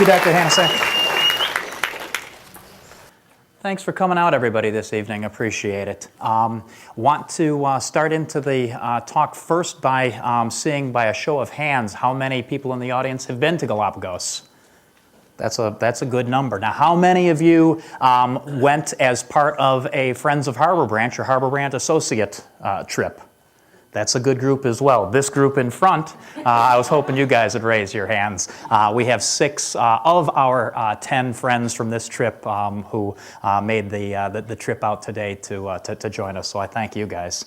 you, Dr. Hanasak. Thanks for coming out, everybody, this evening. Appreciate it. Want to start into the talk first by seeing by a show of hands how many people in the audience have been to Galapagos. That's a good number. Now, how many of you went as part of a Friends of Harbor Branch or Harbor Branch Associate trip? That's a good group as well. This group in front, I was hoping you guys would raise your hands. We have 6 of our 10 friends from this trip who made the trip out today to join us, so I thank you guys.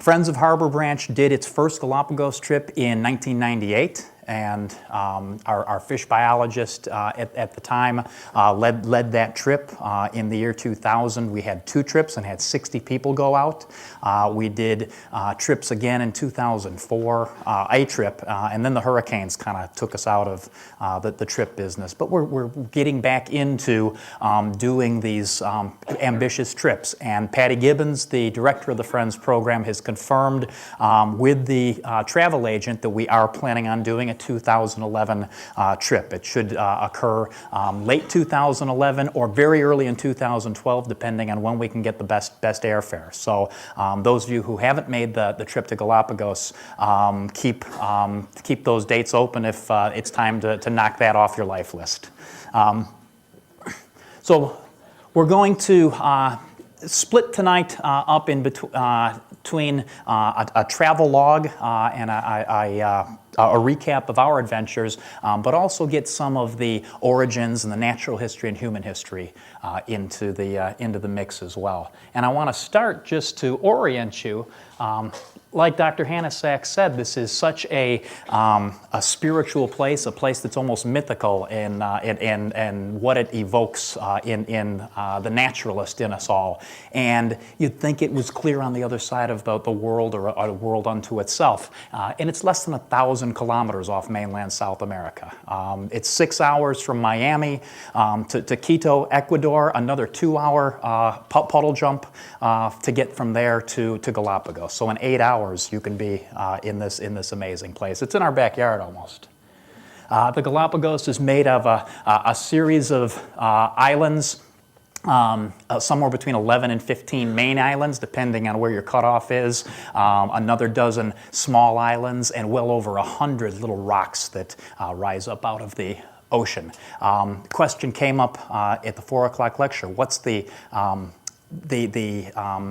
Friends of Harbor Branch did its first Galapagos trip in 1998. And our fish biologist at the time led that trip. In the year 2000, we had 2 trips and had 60 people go out. We did trips again in 2004, a trip, and then the hurricanes kind of took us out of the trip business. But we're getting back into doing these ambitious trips. And Patty Gibbons, the director of the Friends program, has confirmed with the travel agent that we are planning on doing a 2011 trip. It should occur late 2011 or very early in 2012, depending on when we can get the best airfare. So those of you who haven't made the trip to Galapagos, keep those dates open if it's time to knock that off your life list. So we're going to split tonight up in between a travel log and a recap of our adventures, but also get some of the origins and the natural history and human history into the mix as well. And I want to start just to orient you. Like Dr. Hanasak said, this is such a spiritual place, a place that's almost mythical in what it evokes in the naturalist in us all. And you'd think it was clear on the other side of the world or a world unto itself. And it's less than 1,000 kilometers off mainland South America. It's 6 hours from Miami to Quito, Ecuador, another 2-hour puddle jump to get from there to Galapagos. So in 8 hours, you can be in this amazing place. It's in our backyard almost. The Galapagos is made of a series of islands, somewhere between 11 and 15 main islands, depending on where your cutoff is, another dozen small islands, and well over 100 little rocks that rise up out of the ocean. Question came up at the 4 o'clock lecture. What's the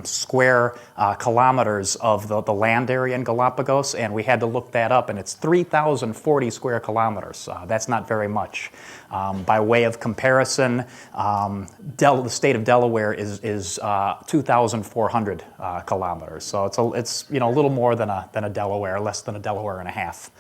square kilometers of the land area in Galapagos? And we had to look that up, and it's 3,040 square kilometers. That's not very much. By way of comparison, the state of Delaware is 2,400 kilometers. So it's a little more than a Delaware, less than a Delaware and a half.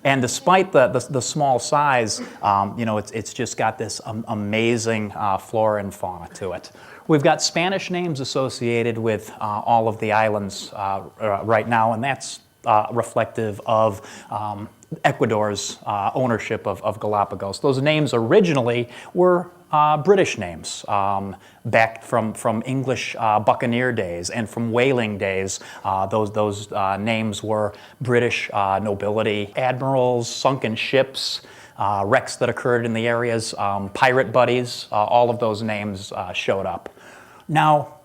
And despite the small size, it's just got this amazing flora and fauna to it. We've got Spanish names associated with all of the islands right now, and that's reflective of Ecuador's ownership of Galapagos. Those names originally were British names, back from English buccaneer days and from whaling days. Those names were British nobility, admirals, sunken ships, wrecks that occurred in the areas, pirate buddies, all of those names showed up. Now,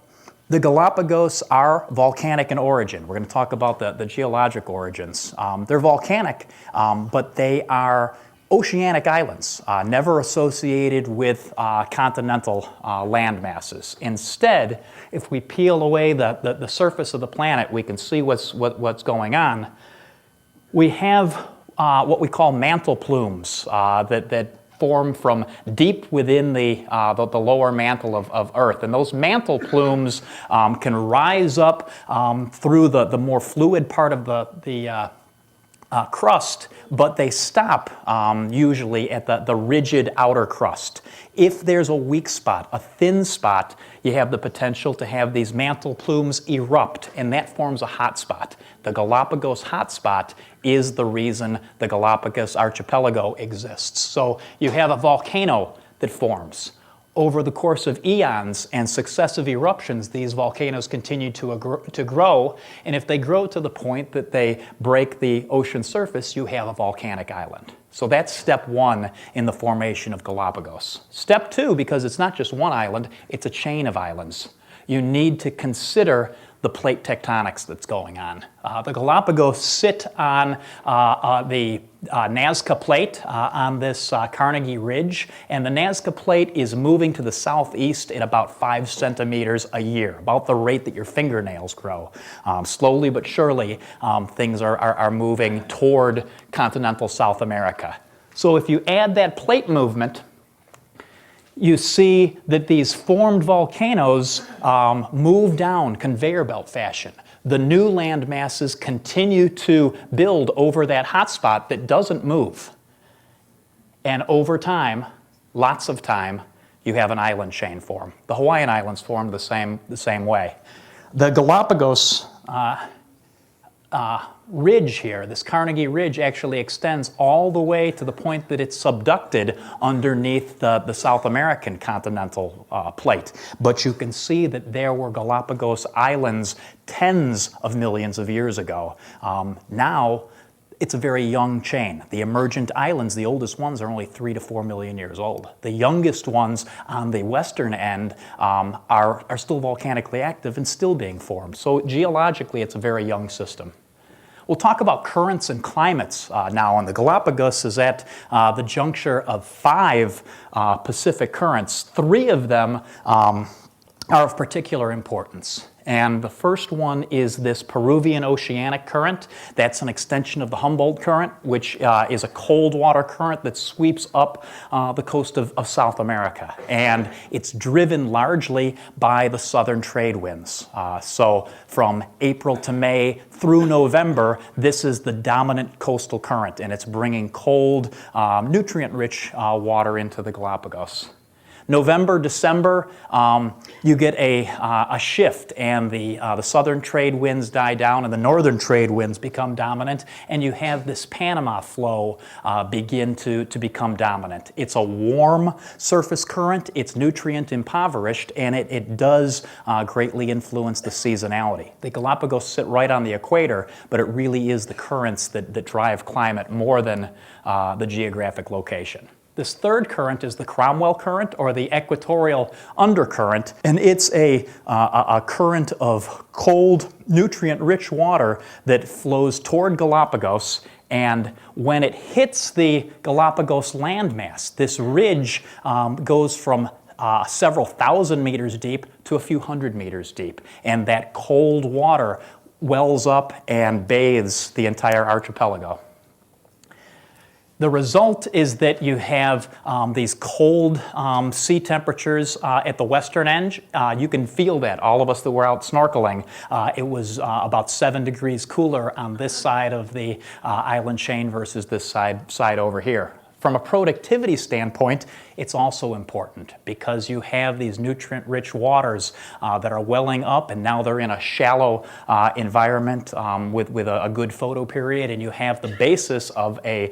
the Galapagos are volcanic in origin. We're going to talk about the geologic origins. They're volcanic, but they are oceanic islands, never associated with continental land masses. Instead, if we peel away the surface of the planet, we can see what's going on. We have what we call mantle plumes that form from deep within the lower mantle of Earth. And those mantle plumes can rise up through the more fluid part of the crust, but they stop usually at the rigid outer crust. If there's a weak spot, a thin spot, you have the potential to have these mantle plumes erupt, and that forms a hot spot. The Galapagos hot spot is the reason the Galapagos archipelago exists. So you have a volcano that forms. Over the course of eons and successive eruptions, these volcanoes continue to grow, and if they grow to the point that they break the ocean surface, you have a volcanic island. So that's step one in the formation of Galapagos. Step two, because it's not just one island, it's a chain of islands. You need to consider the plate tectonics that's going on. The Galapagos sit on the Nazca Plate on this Carnegie Ridge, and the Nazca Plate is moving to the southeast at about 5 centimeters a year, about the rate that your fingernails grow. Slowly but surely, things are moving toward continental South America. So if you add that plate movement, you see that these formed volcanoes move down conveyor belt fashion. The new land masses continue to build over that hotspot that doesn't move. And over time, lots of time, you have an island chain form. The Hawaiian Islands formed the same way. The Galapagos ridge here, this Carnegie Ridge, actually extends all the way to the point that it's subducted underneath the South American continental plate. But you can see that there were Galapagos Islands tens of millions of years ago. Now, it's a very young chain. The emergent islands, the oldest ones, are only 3 to 4 million years old. The youngest ones on the western end are still volcanically active and still being formed. So geologically, it's a very young system. We'll talk about currents and climates now, and the Galapagos is at the juncture of 5 Pacific currents. 3 of them are of particular importance. And the first one is this Peruvian oceanic current. That's an extension of the Humboldt current, which is a cold water current that sweeps up the coast of South America. And it's driven largely by the southern trade winds. So from April to May through November, this is the dominant coastal current, and it's bringing cold, nutrient-rich water into the Galapagos. November, December, you get a shift, and the southern trade winds die down and the northern trade winds become dominant, and you have this Panama flow begin to become dominant. It's a warm surface current, it's nutrient impoverished, and it does greatly influence the seasonality. The Galapagos sit right on the equator, but it really is the currents that drive climate more than the geographic location. This third current is the Cromwell Current, or the equatorial undercurrent, and it's a current of cold, nutrient-rich water that flows toward Galapagos, and when it hits the Galapagos landmass, this ridge goes from several thousand meters deep to a few hundred meters deep, and that cold water wells up and bathes the entire archipelago. The result is that you have these cold sea temperatures at the western end. You can feel that, all of us that were out snorkeling. It was about 7 degrees cooler on this side of the island chain versus this side over here. From a productivity standpoint, it's also important because you have these nutrient-rich waters that are welling up, and now they're in a shallow environment with a good photo period, and you have the basis of a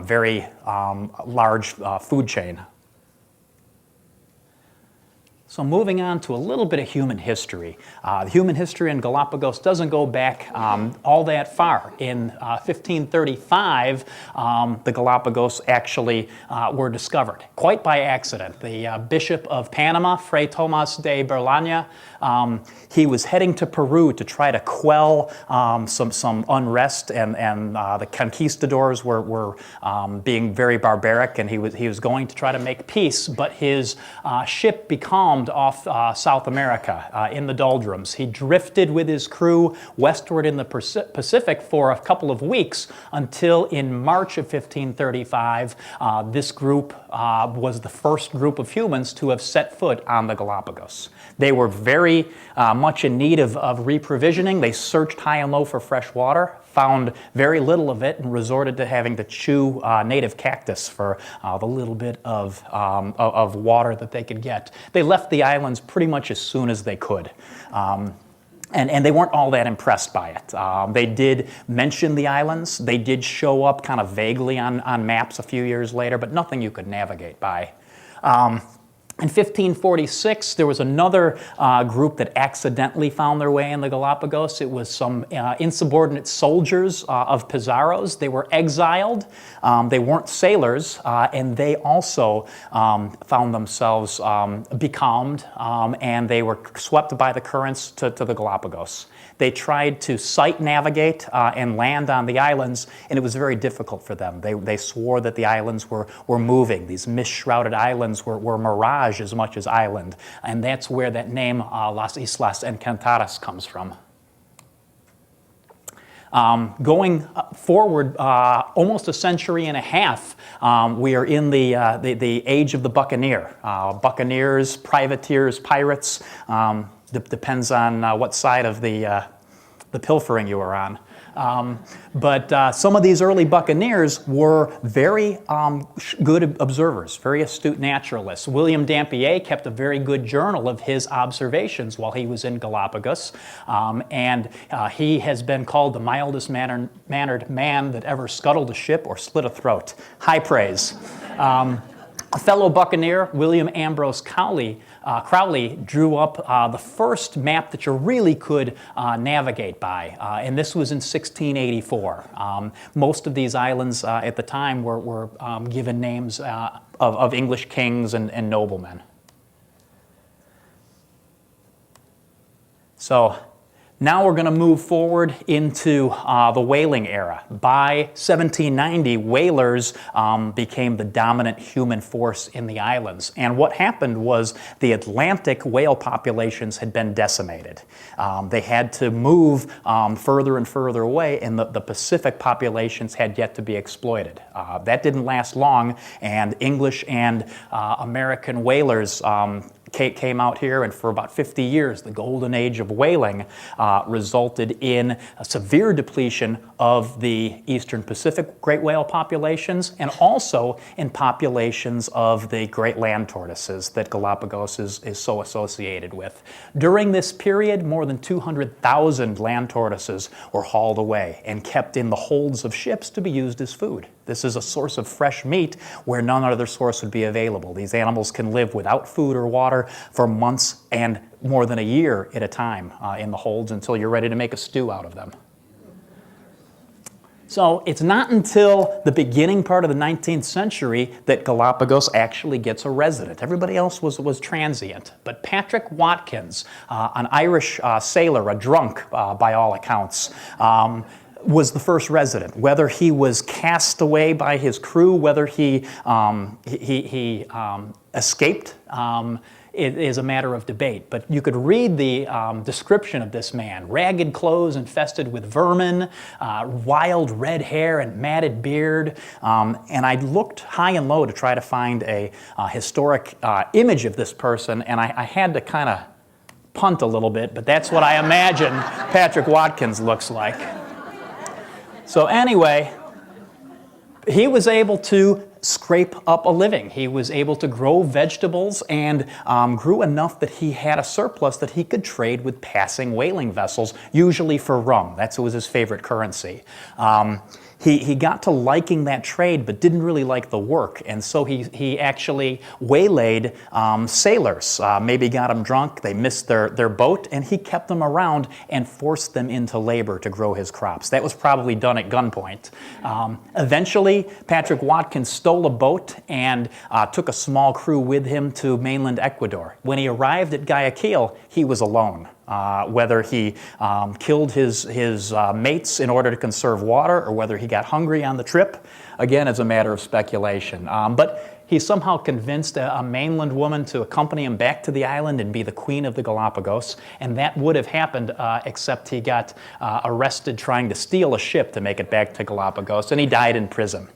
very large food chain. So moving on to a little bit of human history. The human history in Galapagos doesn't go back all that far. In 1535, the Galapagos actually were discovered, quite by accident. The Bishop of Panama, Fray Tomas de Berlana, he was heading to Peru to try to quell some unrest, and the conquistadors were being very barbaric, and he was going to try to make peace, but his ship becalmed off South America in the doldrums. He drifted with his crew westward in the Pacific for a couple of weeks until in March of 1535, this group was the first group of humans to have set foot on the Galapagos. They were very much in need of reprovisioning. They searched high and low for fresh water, found very little of it, and resorted to having to chew native cactus for the little bit of water that they could get. They left the islands pretty much as soon as they could. And they weren't all that impressed by it. They did mention the islands. They did show up kind of vaguely on maps a few years later, but nothing you could navigate by. In 1546, there was another group that accidentally found their way in the Galapagos. It was some insubordinate soldiers of Pizarro's. They were exiled. They weren't sailors, and they also found themselves becalmed, and they were swept by the currents to the Galapagos. They tried to sight navigate and land on the islands, and it was very difficult for them. They swore that the islands were moving. These mist-shrouded islands were mirage as much as island, and that's where that name Las Islas Encantadas comes from. Going forward almost a century and a half, we are in the age of the buccaneer. Buccaneers, privateers, pirates, depends on what side of the pilfering you were on. But some of these early buccaneers were very good observers, very astute naturalists. William Dampier kept a very good journal of his observations while he was in Galapagos, and he has been called the mildest mannered man that ever scuttled a ship or slit a throat. High praise. A fellow buccaneer, William Ambrose Crowley, drew up the first map that you really could navigate by, and this was in 1684. Most of these islands at the time were given names of English kings and noblemen. So now we're going to move forward into the whaling era. By 1790, whalers became the dominant human force in the islands. And what happened was the Atlantic whale populations had been decimated. They had to move further and further away, and the Pacific populations had yet to be exploited. That didn't last long, and English and American whalers came out here, and for about 50 years, the golden age of whaling resulted in a severe depletion of the Eastern Pacific great whale populations, and also in populations of the great land tortoises that Galapagos is so associated with. During this period, more than 200,000 land tortoises were hauled away and kept in the holds of ships to be used as food. This is a source of fresh meat where none other source would be available. These animals can live without food or water for months and more than a year at a time in the holds until you're ready to make a stew out of them. So it's not until the beginning part of the 19th century that Galapagos actually gets a resident. Everybody else was transient. But Patrick Watkins, an Irish sailor, a drunk by all accounts, was the first resident. Whether he was cast away by his crew, whether he escaped, it is a matter of debate. But you could read the description of this man: ragged clothes infested with vermin, wild red hair and matted beard. And I looked high and low to try to find a historic image of this person, and I had to kind of punt a little bit, but that's what I imagine Patrick Watkins looks like. So anyway, he was able to scrape up a living. He was able to grow vegetables and grew enough that he had a surplus that he could trade with passing whaling vessels, usually for rum. That was his favorite currency. He got to liking that trade but didn't really like the work, and so he actually waylaid sailors, maybe got them drunk, they missed their boat, and he kept them around and forced them into labor to grow his crops. That was probably done at gunpoint. Eventually, Patrick Watkins stole a boat and took a small crew with him to mainland Ecuador. When he arrived at Guayaquil, he was alone. Whether he killed his mates in order to conserve water or whether he got hungry on the trip, again, is a matter of speculation. But he somehow convinced a mainland woman to accompany him back to the island and be the queen of the Galapagos, and that would have happened except he got arrested trying to steal a ship to make it back to Galapagos, and he died in prison.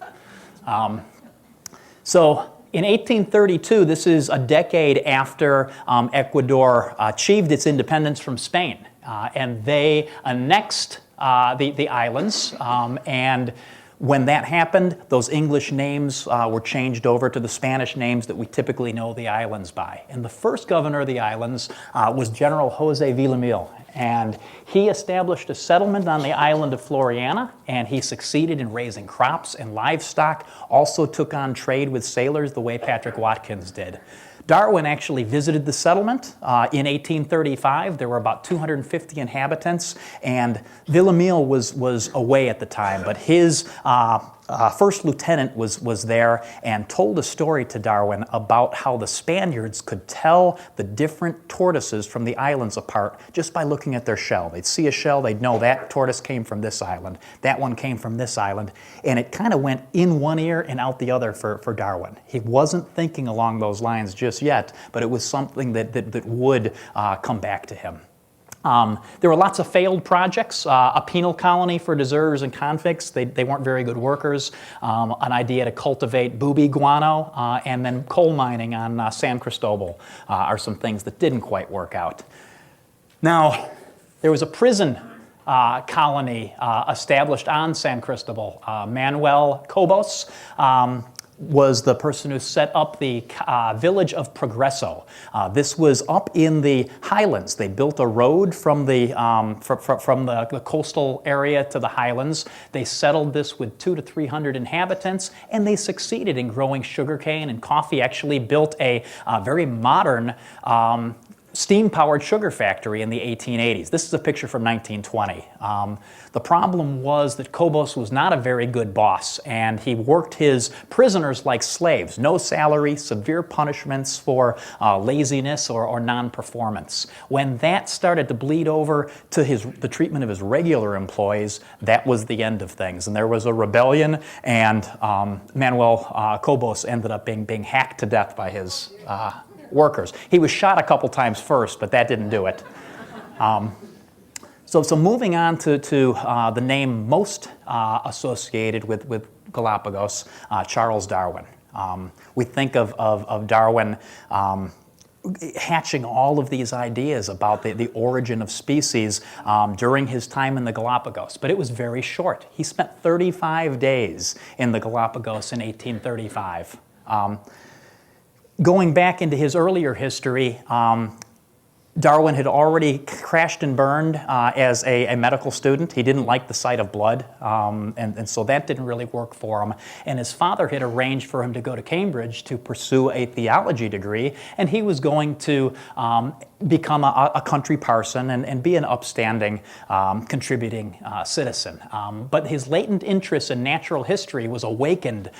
In 1832, this is a decade after Ecuador achieved its independence from Spain, and they annexed the islands, and When that happened, those English names were changed over to the Spanish names that we typically know the islands by. And the first governor of the islands was General Jose Villamil. And he established a settlement on the island of Floriana, and he succeeded in raising crops and livestock, also took on trade with sailors the way Patrick Watkins did. Darwin actually visited the settlement in 1835. There were about 250 inhabitants, and Villamil was away at the time, but his first lieutenant was there and told a story to Darwin about how the Spaniards could tell the different tortoises from the islands apart just by looking at their shell. They'd see a shell, they'd know that tortoise came from this island, that one came from this island, and it kind of went in one ear and out the other for Darwin. He wasn't thinking along those lines just yet, but it was something that would come back to him. There were lots of failed projects, a penal colony for deserters and convicts. They weren't very good workers, an idea to cultivate booby guano, and then coal mining on San Cristobal are some things that didn't quite work out. Now, there was a prison colony established on San Cristobal. Manuel Cobos was the person who set up the village of Progreso. This was up in the highlands. They built a road from the coastal area to the highlands. They settled this with 200 to 300 inhabitants, and they succeeded in growing sugarcane and coffee. Actually built a very modern steam-powered sugar factory in the 1880s. This is a picture from 1920. The problem was that Cobos was not a very good boss, and he worked his prisoners like slaves. No salary, severe punishments for laziness or non-performance. When that started to bleed over to the treatment of his regular employees, that was the end of things. And there was a rebellion, and Manuel Cobos ended up being hacked to death by his workers. He was shot a couple times first, but that didn't do it. So moving on to the name most associated with Galapagos, Charles Darwin. We think of Darwin hatching all of these ideas about the origin of species during his time in the Galapagos, but it was very short. He spent 35 days in the Galapagos in 1835. Going back into his earlier history, Darwin had already crashed and burned as a medical student. He didn't like the sight of blood, and so that didn't really work for him. And his father had arranged for him to go to Cambridge to pursue a theology degree, and he was going to become a country parson and be an upstanding, contributing citizen. But his latent interest in natural history was awakened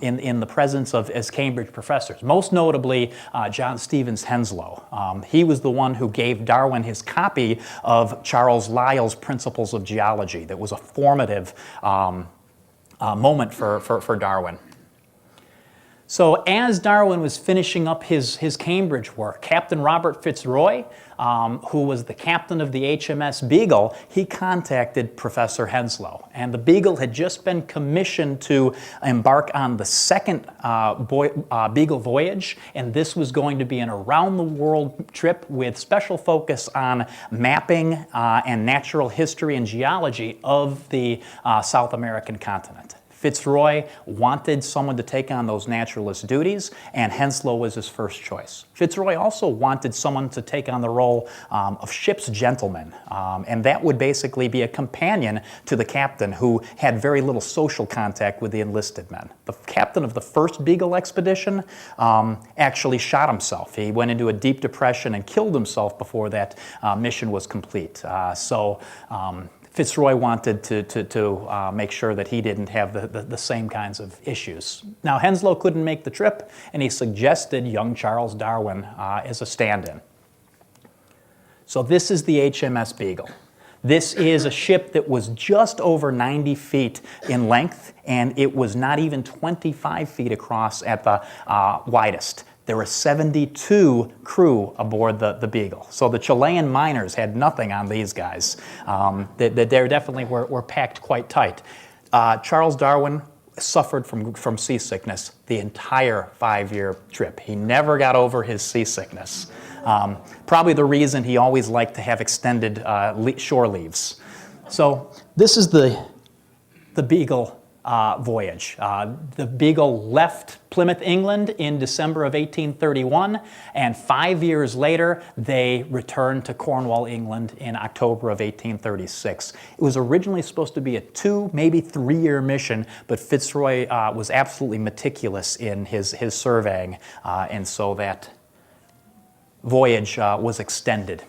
in the presence of his Cambridge professors, most notably John Stevens Henslow. He was the one who gave Darwin his copy of Charles Lyell's Principles of Geology. That was a formative moment for Darwin. So as Darwin was finishing up his Cambridge work, Captain Robert Fitzroy, who was the captain of the HMS Beagle, he contacted Professor Henslow. And the Beagle had just been commissioned to embark on the second Beagle Voyage, and this was going to be an around-the-world trip with special focus on mapping and natural history and geology of the South American continent. Fitzroy wanted someone to take on those naturalist duties, and Henslow was his first choice. Fitzroy also wanted someone to take on the role of ship's gentleman, and that would basically be a companion to the captain who had very little social contact with the enlisted men. The captain of the first Beagle expedition actually shot himself. He went into a deep depression and killed himself before that mission was complete. Fitzroy wanted to make sure that he didn't have the same kinds of issues. Now, Henslow couldn't make the trip, and he suggested young Charles Darwin as a stand-in. So this is the HMS Beagle. This is a ship that was just over 90 feet in length, and it was not even 25 feet across at the widest. There were 72 crew aboard the Beagle. So the Chilean miners had nothing on these guys. They definitely were packed quite tight. Charles Darwin suffered from seasickness the entire 5-year trip. He never got over his seasickness. Probably the reason he always liked to have extended shore leaves. So this is the Beagle voyage. The Beagle left Plymouth, England in December of 1831, and 5 years later they returned to Cornwall, England in October of 1836. It was originally supposed to be a 2, maybe 3-year mission, but Fitzroy was absolutely meticulous in his surveying, and so that voyage was extended.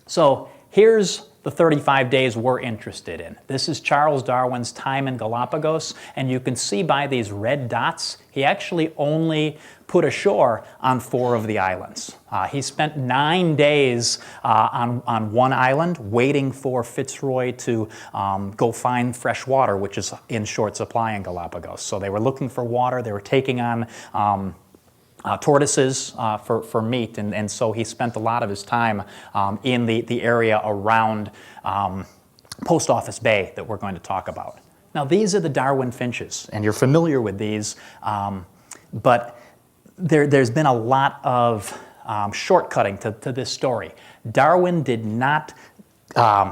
So here's the 35 days we're interested in. This is Charles Darwin's time in Galapagos, and you can see by these red dots, he actually only put ashore on 4 of the islands. He spent 9 days on one island waiting for Fitzroy to go find fresh water, which is in short supply in Galapagos. So they were looking for water, they were taking on tortoises for meat, and so he spent a lot of his time in the area around Post Office Bay that we're going to talk about. Now these are the Darwin Finches, and you're familiar with these, but there's been a lot of shortcutting to this story. Darwin did not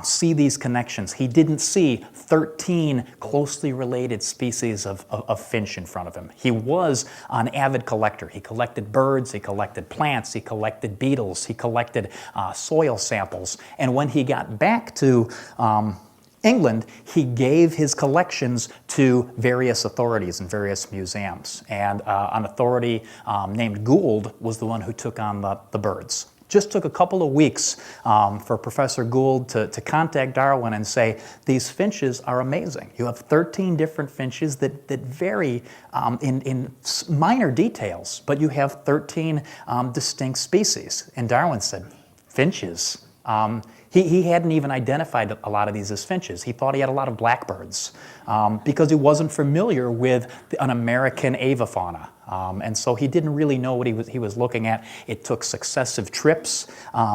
see these connections. He didn't see 13 closely related species of finch in front of him. He was an avid collector. He collected birds, he collected plants, he collected beetles, he collected soil samples. And when he got back to England, he gave his collections to various authorities and various museums. And an authority named Gould was the one who took on the birds. Just took a couple of weeks for Professor Gould to contact Darwin and say, these finches are amazing. You have 13 different finches that vary in minor details, but you have 13 distinct species. And Darwin said, finches? He hadn't even identified a lot of these as finches. He thought he had a lot of blackbirds because he wasn't familiar with an American avifauna. And so he didn't really know what he was looking at. It took successive trips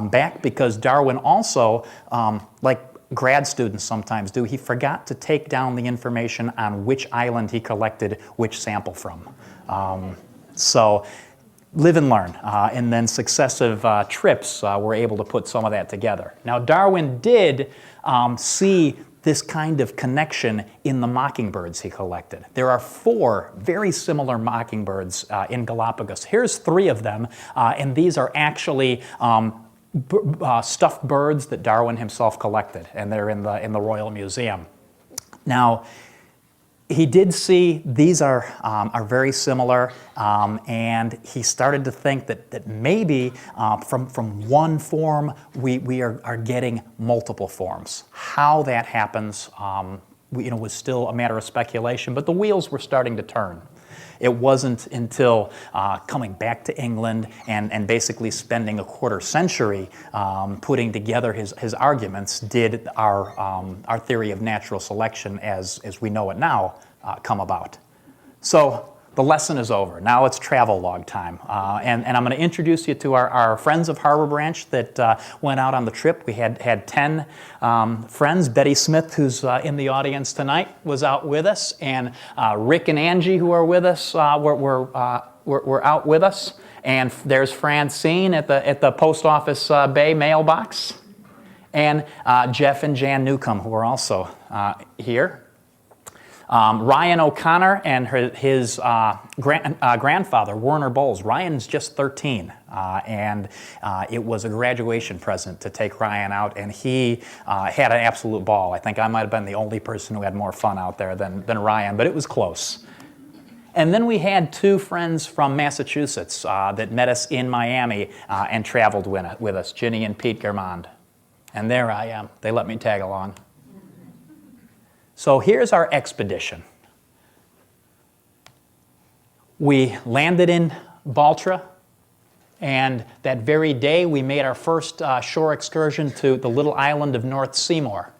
back because Darwin also, like grad students sometimes do, he forgot to take down the information on which island he collected which sample from. So live and learn, and then successive trips were able to put some of that together. Now Darwin did see this kind of connection in the mockingbirds he collected. There are 4 very similar mockingbirds in Galapagos. Here's 3 of them, and these are actually stuffed birds that Darwin himself collected, and they're in the Royal Museum. Now, he did see these are very similar, and he started to think that maybe from one form we are getting multiple forms. How that happens was still a matter of speculation, but the wheels were starting to turn. It wasn't until coming back to England and basically spending a quarter century putting together his arguments did our theory of natural selection as we know it now come about. So the lesson is over. Now it's travel log time. And I'm going to introduce you to our friends of Harbor Branch that went out on the trip. We had 10 friends. Betty Smith, who's in the audience tonight, was out with us. And Rick and Angie, who are with us, were out with us. And there's Francine at the Post Office Bay mailbox. And Jeff and Jan Newcomb, who are also here. Ryan O'Connor and his grandfather, Werner Bowles. Ryan's just 13, and it was a graduation present to take Ryan out, and he had an absolute ball. I think I might have been the only person who had more fun out there than Ryan, but it was close. And then we had 2 friends from Massachusetts that met us in Miami and traveled with us, Ginny and Pete Germond. And there I am. They let me tag along. So here's our expedition. We landed in Baltra, and that very day we made our first shore excursion to the little island of North Seymour.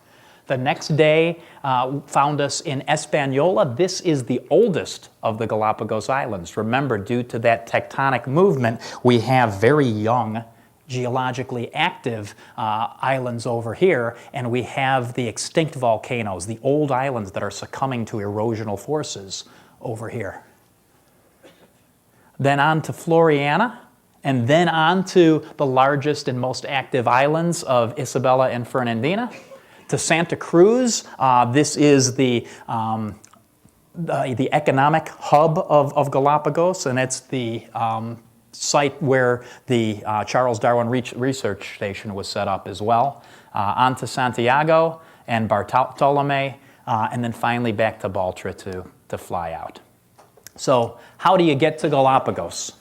The next day found us in Espanola. This is the oldest of the Galapagos Islands. Remember, due to that tectonic movement, we have very young geologically active islands over here, and we have the extinct volcanoes, the old islands that are succumbing to erosional forces over here. Then on to Floriana, and then on to the largest and most active islands of Isabella and Fernandina, to Santa Cruz. This is the the economic hub of Galapagos, and it's the site where the Charles Darwin Research Station was set up as well. On to Santiago and Bartolome, and then finally back to Baltra to fly out. So how do you get to Galapagos?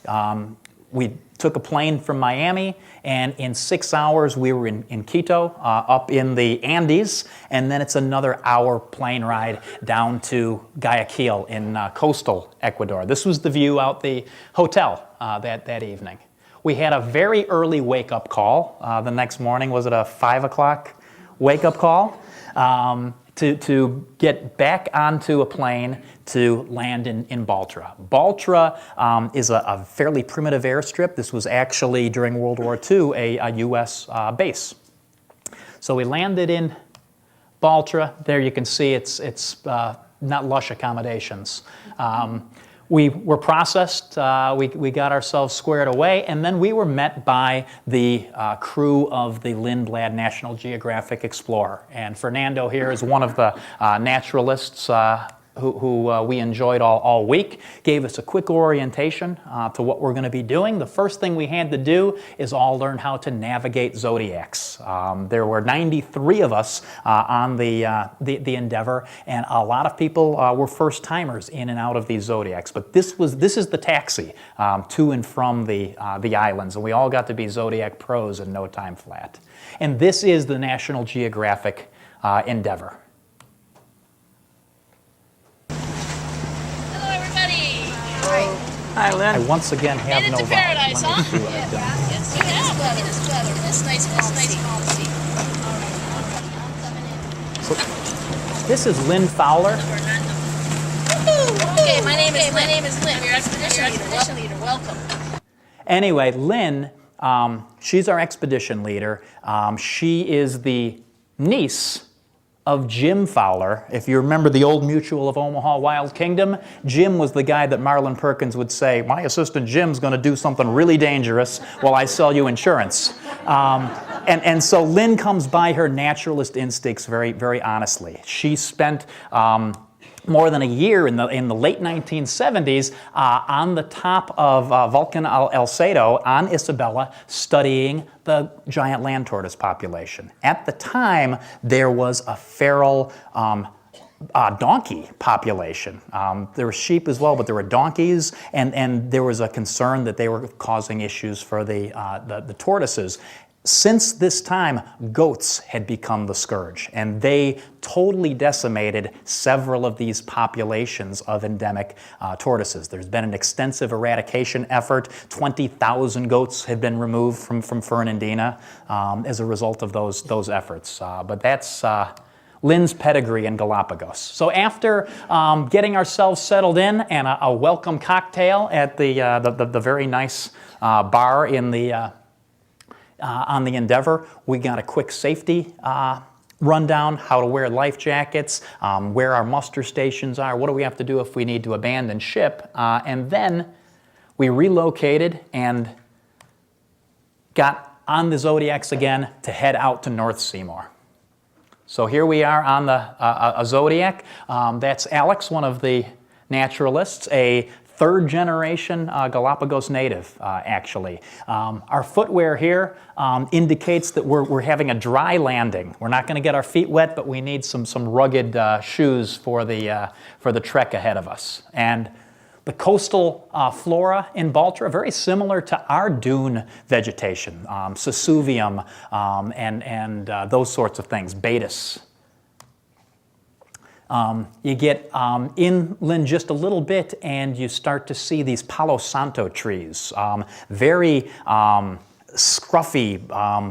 We took a plane from Miami, and in 6 hours we were in Quito, up in the Andes, and then it's another hour plane ride down to Guayaquil in coastal Ecuador. This was the view out the hotel that evening. We had a very early wake-up call the next morning. Was it a 5 o'clock wake-up call? To get back onto a plane to land in Baltra. Baltra is a fairly primitive airstrip. This was actually, during World War II, a U.S. base. So we landed in Baltra. There you can see it's not lush accommodations. We were processed, we got ourselves squared away, and then we were met by the crew of the Lindblad National Geographic Explorer. And Fernando here is one of the naturalists who we enjoyed all week, gave us a quick orientation to what we're going to be doing. The first thing we had to do is all learn how to navigate zodiacs. There were 93 of us on the Endeavor, and a lot of people were first-timers in and out of these zodiacs. But this is the taxi to and from the islands, and we all got to be zodiac pros in no time flat. And this is the National Geographic Endeavor. Hi, Lynn. I once again have no paradise, huh? Yes, you have. Look at this weather. This nice calm sea. So, this is Lynn Fowler. Okay, my name is Lynn. Your expedition leader. Welcome. Anyway, Lynn, she's our expedition leader. She is the niece of Jim Fowler. If you remember the old Mutual of Omaha Wild Kingdom, Jim was the guy that Marlon Perkins would say, my assistant Jim's going to do something really dangerous while I sell you insurance. And so Lynn comes by her naturalist instincts very, very honestly. She spent more than a year in the late 1970s on the top of Volcan El Cedo on Isabella studying the giant land tortoise population. At the time, there was a feral donkey population. There were sheep as well, but there were donkeys, and there was a concern that they were causing issues for the tortoises. Since this time, goats had become the scourge, and they totally decimated several of these populations of endemic tortoises. There's been an extensive eradication effort. 20,000 goats have been removed from Fernandina as a result of those efforts. But that's Lynn's pedigree in Galapagos. So after getting ourselves settled in and a welcome cocktail at the very nice bar in on the Endeavor, we got a quick safety rundown, how to wear life jackets, where our muster stations are, what do we have to do if we need to abandon ship, and then we relocated and got on the Zodiacs again to head out to North Seymour. So here we are on a Zodiac. That's Alex, one of the naturalists, a third-generation Galapagos native, actually. Our footwear here indicates that we're having a dry landing. We're not going to get our feet wet, but we need some rugged shoes for the trek ahead of us. And the coastal flora in Baltra, very similar to our dune vegetation, sesuvium and those sorts of things, Baetis. You get inland just a little bit and you start to see these Palo Santo trees, very scruffy,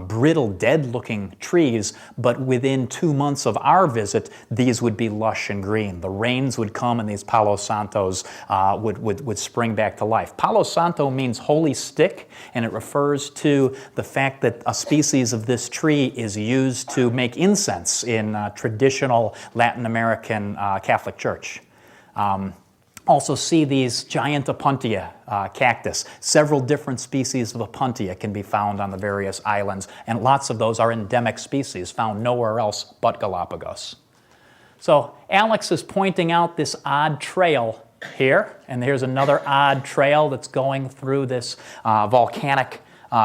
brittle, dead-looking trees, but within 2 months of our visit, these would be lush and green. The rains would come and these Palo Santos would spring back to life. Palo Santo means holy stick, and it refers to the fact that a species of this tree is used to make incense in traditional Latin American Catholic Church. Also see these giant Opuntia cactus. Several different species of Opuntia can be found on the various islands, and lots of those are endemic species found nowhere else but Galapagos. So Alex is pointing out this odd trail here, and here's another odd trail that's going through this volcanic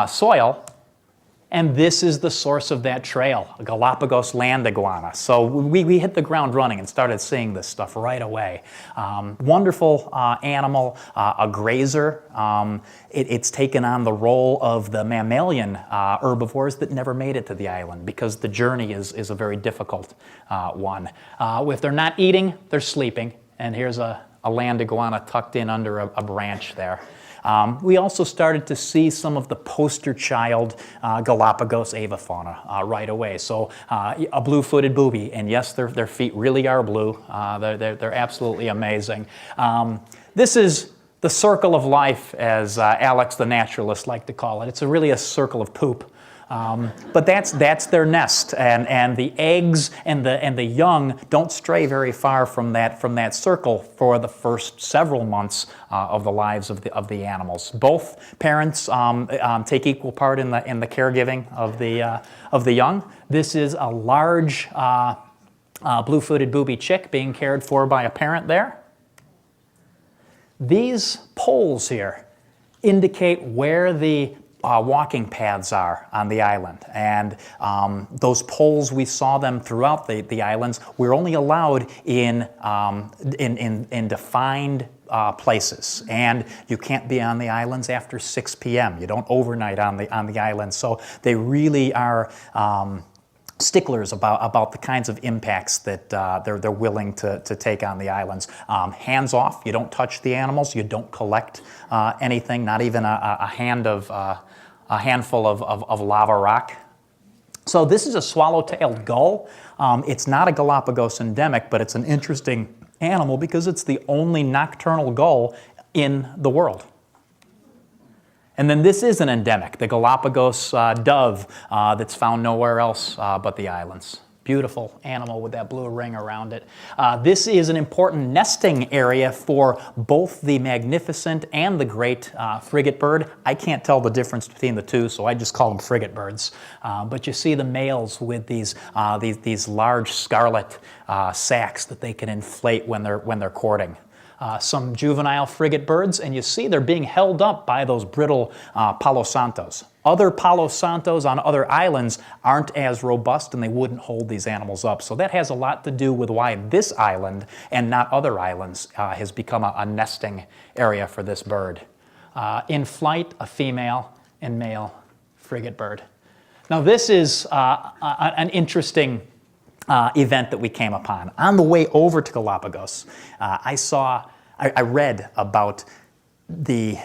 soil. And this is the source of that trail, a Galapagos land iguana. So we hit the ground running and started seeing this stuff right away. Wonderful animal, a grazer. It's taken on the role of the mammalian herbivores that never made it to the island because the journey is a very difficult one. If they're not eating, they're sleeping. And here's a land iguana tucked in under a branch there. We also started to see some of the poster child Galapagos avifauna right away. So a blue-footed booby, and yes, their feet really are blue. They're absolutely amazing. This is the circle of life, as Alex the naturalist liked to call it. It's really a circle of poop. But that's their nest, and the eggs and the young don't stray very far from that circle for the first several months of the lives of the animals. Both parents take equal part in the caregiving of the young. This is a large blue-footed booby chick being cared for by a parent there. These poles here indicate where the walking paths are on the island, and those poles, we saw them throughout the islands. We're only allowed in defined places, and you can't be on the islands after 6 p.m. You don't overnight on the islands, so they really are sticklers about the kinds of impacts that they're willing to take on the islands. Hands off, you don't touch the animals, you don't collect anything, not even a handful of lava rock. So this is a swallow-tailed gull. It's not a Galapagos endemic, but it's an interesting animal because it's the only nocturnal gull in the world. And then this is an endemic, the Galapagos dove that's found nowhere else but the islands. Beautiful animal with that blue ring around it. This is an important nesting area for both the magnificent and the great frigatebird. I can't tell the difference between the two, so I just call them frigatebirds. But you see the males with these large scarlet sacs that they can inflate when they're courting. Some juvenile frigatebirds, and you see they're being held up by those brittle Palo Santos. Other Palo Santos on other islands aren't as robust, and they wouldn't hold these animals up. So that has a lot to do with why this island and not other islands has become a nesting area for this bird. In flight, a female and male frigatebird. Now this is an interesting event that we came upon. On the way over to Galapagos, I read about the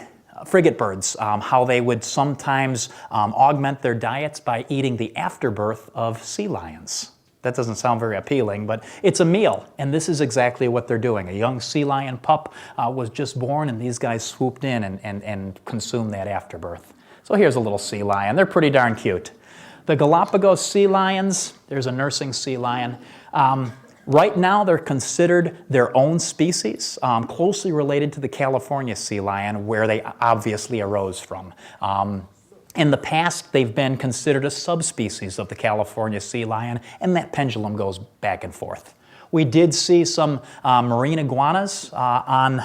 frigatebirds, how they would sometimes augment their diets by eating the afterbirth of sea lions. That doesn't sound very appealing, but it's a meal, and this is exactly what they're doing. A young sea lion pup was just born, and these guys swooped in and consumed that afterbirth. So here's a little sea lion. They're pretty darn cute. The Galapagos Sea Lions, there's a nursing sea lion. Right now, they're considered their own species, closely related to the California sea lion, where they obviously arose from. In the past, they've been considered a subspecies of the California sea lion, and that pendulum goes back and forth. We did see some marine iguanas on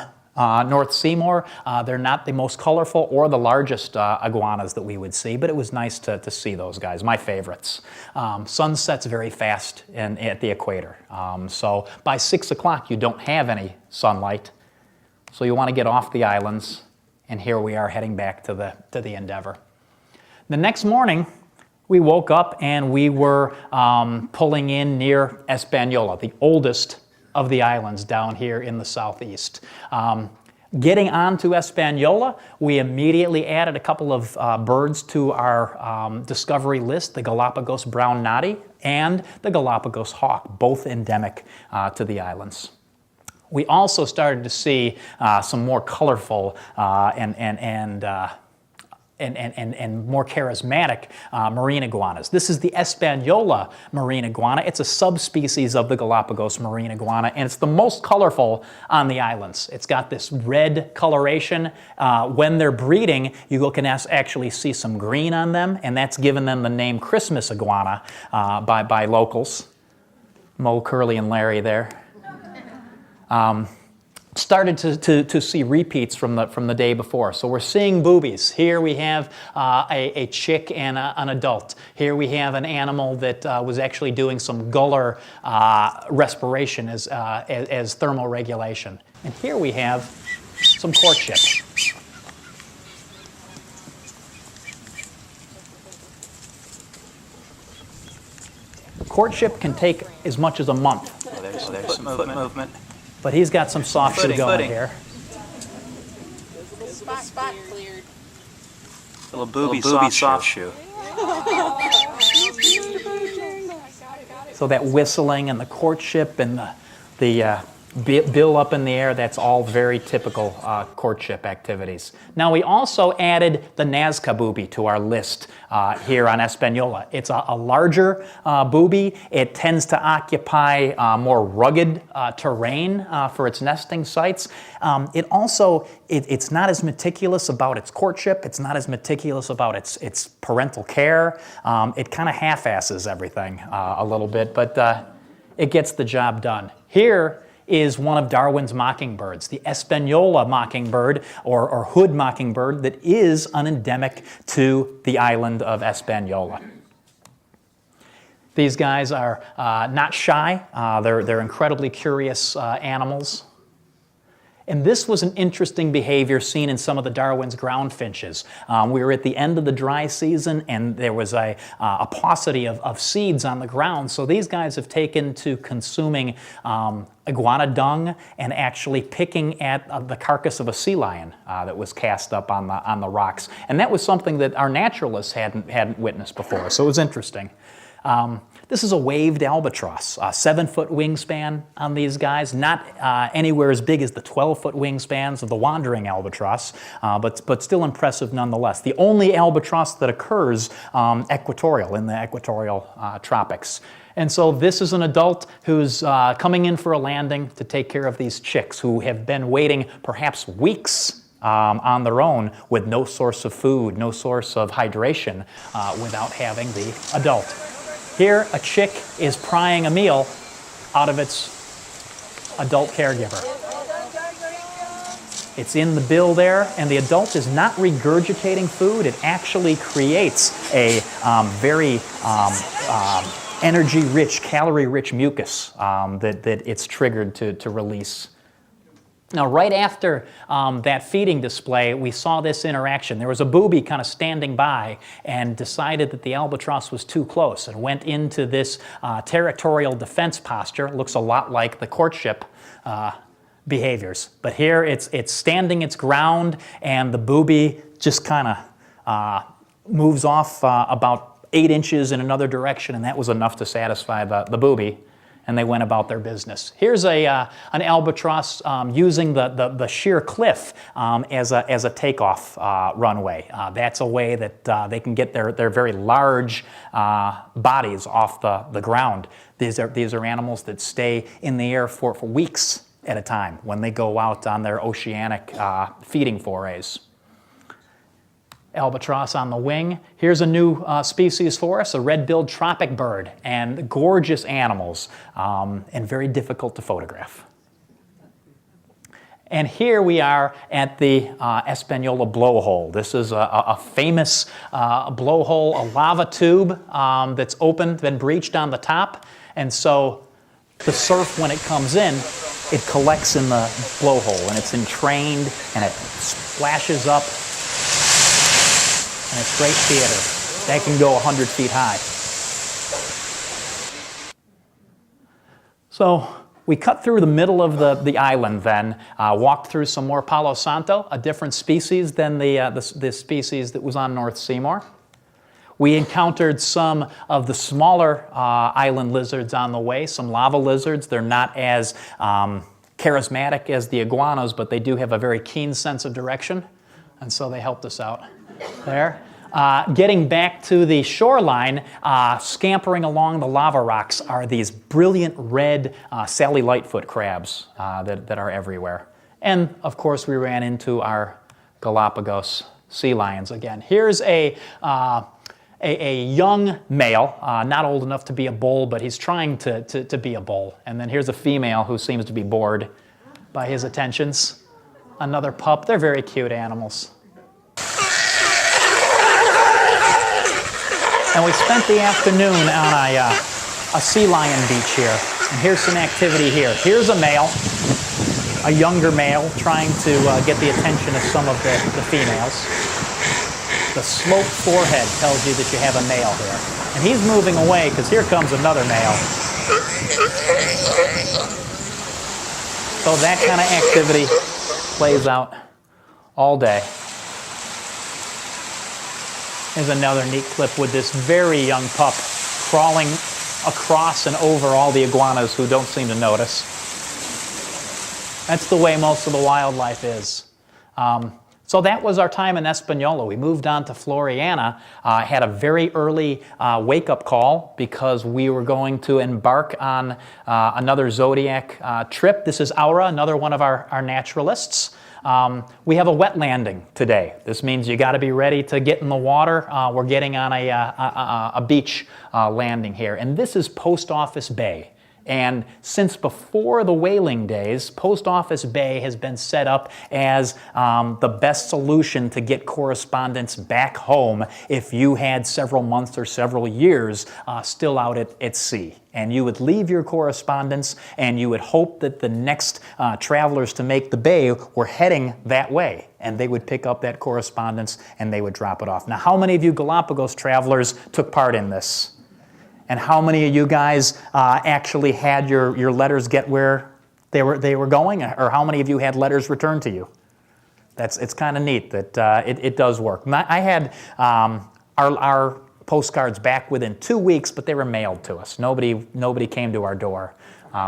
North Seymour. They're not the most colorful or the largest iguanas that we would see, but it was nice to see those guys, my favorites. Sun sets very fast at the equator. So by 6 o'clock, you don't have any sunlight. So you want to get off the islands, and here we are heading back to the Endeavour. The next morning, we woke up and we were pulling in near Espanola, the oldest of the islands down here in the southeast. Getting onto Espanola, we immediately added a couple of birds to our discovery list, the Galapagos brown noddy and the Galapagos hawk, both endemic to the islands. We also started to see some more colorful and more charismatic marine iguanas. This is the Espanola marine iguana. It's a subspecies of the Galapagos marine iguana, and it's the most colorful on the islands. It's got this red coloration. When they're breeding, you can actually see some green on them, and that's given them the name Christmas iguana by locals. Mo, Curly, and Larry there. Started to see repeats from the day before. So we're seeing boobies. Here we have a chick and an adult. Here we have an animal that was actually doing some gular respiration as thermal regulation. And here we have some courtship. Courtship can take as much as a month. Oh, there's some foot movement. But he's got some soft shoe going here. Spot cleared. Little booby soft shoe. So that whistling and the courtship and the bill up in the air, that's all very typical courtship activities. Now we also added the Nazca Booby to our list here on Espanola. It's a larger booby. It tends to occupy more rugged terrain for its nesting sites. It's not as meticulous about its courtship. It's not as meticulous about its parental care. It kind of half-asses everything a little bit, but it gets the job done. Here is one of Darwin's mockingbirds, the Espanola mockingbird or hood mockingbird that is an endemic to the island of Espanola. These guys are not shy. They're incredibly curious animals. And this was an interesting behavior seen in some of the Darwin's ground finches. We were at the end of the dry season, and there was a paucity of seeds on the ground. So these guys have taken to consuming iguana dung and actually picking at the carcass of a sea lion that was cast up on the rocks. And that was something that our naturalists hadn't witnessed before. So it was interesting. This is a waved albatross, a 7-foot wingspan on these guys, not anywhere as big as the 12-foot wingspans of the wandering albatross, but still impressive nonetheless. The only albatross that occurs equatorial, in the equatorial tropics. And so this is an adult who's coming in for a landing to take care of these chicks who have been waiting perhaps weeks on their own with no source of food, no source of hydration without having the adult. Here, a chick is prying a meal out of its adult caregiver. It's in the bill there, and the adult is not regurgitating food. It actually creates a very energy-rich, calorie-rich mucus that it's triggered to release. Now, right after that feeding display, we saw this interaction. There was a booby kind of standing by and decided that the albatross was too close and went into this territorial defense posture. Looks a lot like the courtship behaviors. But here it's standing its ground, and the booby just kind of moves off about 8 inches in another direction, and that was enough to satisfy the booby. And they went about their business. Here's an albatross using the sheer cliff as a takeoff runway. That's a way that they can get their very large bodies off the ground. These are animals that stay in the air for weeks at a time when they go out on their oceanic feeding forays. Albatross on the wing. Here's a new species for us, a red-billed tropic bird, and gorgeous animals, and very difficult to photograph. And here we are at the Espanola Blowhole. This is a famous blowhole, a lava tube that's opened, been breached on the top, and so the surf, when it comes in, it collects in the blowhole, and it's entrained, and it splashes up. And it's great theater. That can go 100 feet high. So we cut through the middle of the island then, walked through some more Palo Santo, a different species than the species that was on North Seymour. We encountered some of the smaller island lizards on the way, some lava lizards. They're not as charismatic as the iguanas, but they do have a very keen sense of direction, and so they helped us out there. Getting back to the shoreline, scampering along the lava rocks are these brilliant red Sally Lightfoot crabs that are everywhere. And, of course, we ran into our Galapagos Sea Lions again. Here's a a young male, not old enough to be a bull, but he's trying to be a bull. And then here's a female who seems to be bored by his attentions. Another pup. They're very cute animals. And we spent the afternoon on a sea lion beach here. And here's some activity here. Here's a male, a younger male, trying to get the attention of some of the females. The sloped forehead tells you that you have a male here. And he's moving away because here comes another male. So that kind of activity plays out all day. Here's another neat clip with this very young pup crawling across and over all the iguanas who don't seem to notice. That's the way most of the wildlife is. So that was our time in Espanola. We moved on to Floriana, had a very early wake-up call because we were going to embark on another zodiac trip. This is Aura, another one of our naturalists. We have a wet landing today. This means you got to be ready to get in the water. We're getting on a beach landing here. And this is Post Office Bay. And since before the whaling days, Post Office Bay has been set up as the best solution to get correspondence back home if you had several months or several years still out at sea. And you would leave your correspondence and you would hope that the next travelers to make the bay were heading that way. And they would pick up that correspondence and they would drop it off. Now, how many of you Galapagos travelers took part in this? And how many of you guys actually had your letters get where they were going? Or how many of you had letters returned to you? It's kind of neat that it does work. I had our postcards back within 2 weeks, but they were mailed to us. Nobody came to our door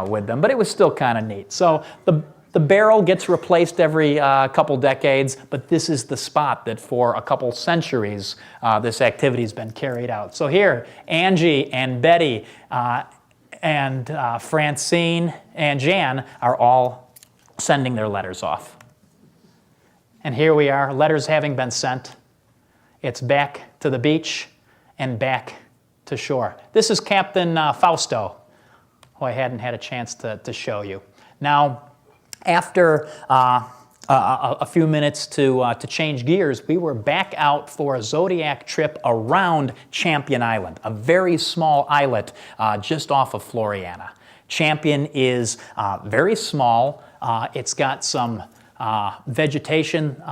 with them, but it was still kind of neat. So the barrel gets replaced every couple decades, but this is the spot that for a couple centuries this activity has been carried out. So here, Angie and Betty and Francine and Jan are all sending their letters off. And here we are, letters having been sent. It's back to the beach and back to shore. This is Captain Fausto, who I hadn't had a chance to show you. Now, after a few minutes to change gears, we were back out for a zodiac trip around Champion Island, a very small islet just off of Floriana. Champion is very small. It's got some vegetation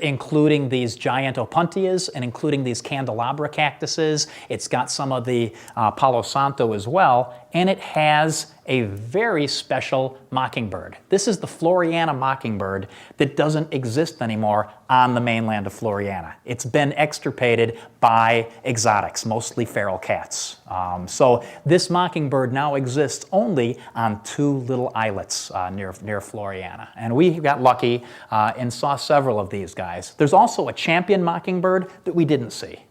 including these giant opuntias and including these candelabra cactuses. It's got some of the Palo Santo as well, and it has a very special mockingbird. This is the Floriana mockingbird that doesn't exist anymore on the mainland of Floriana. It's been extirpated by exotics, mostly feral cats. So this mockingbird now exists only on 2 little islets near Floriana. And we got lucky and saw several of these guys. There's also a champion mockingbird that we didn't see.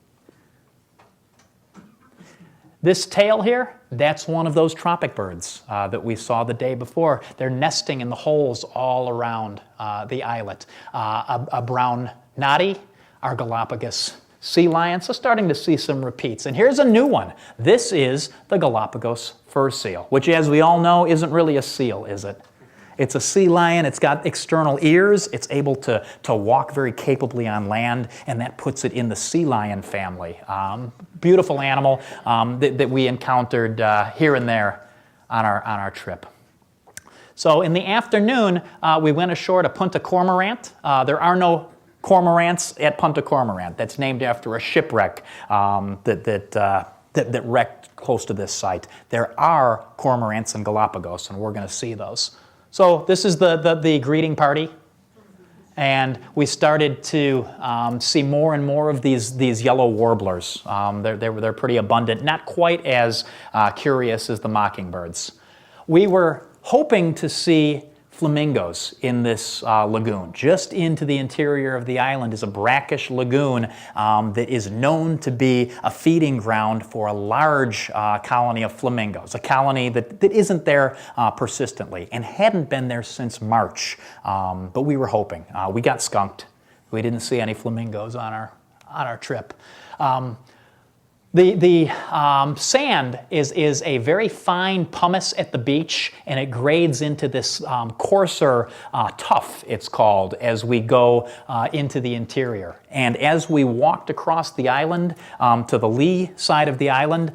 This tail here, that's one of those tropic birds that we saw the day before. They're nesting in the holes all around the islet. A brown noddy, our Galapagos Sea Lions, so starting to see some repeats. And here's a new one. This is the Galapagos Fur Seal, which, as we all know, isn't really a seal, is it? It's a sea lion. It's got external ears. It's able to walk very capably on land, and that puts it in the sea lion family. Beautiful animal that we encountered here and there on our trip. So in the afternoon, we went ashore to Punta Cormorant. There are no cormorants at Punta Cormorant. That's named after a shipwreck that wrecked close to this site. There are cormorants in Galapagos, and we're going to see those. So this is the greeting party, and we started to see more and more of these yellow warblers. They're pretty abundant, not quite as curious as the mockingbirds. We were hoping to see flamingos in this lagoon. Just into the interior of the island is a brackish lagoon that is known to be a feeding ground for a large colony of flamingos, a colony that isn't there persistently and hadn't been there since March. But we were hoping. We got skunked. We didn't see any flamingos on our trip. The sand is a very fine pumice at the beach, and it grades into this coarser tuff, it's called, as we go into the interior. And as we walked across the island to the lee side of the island,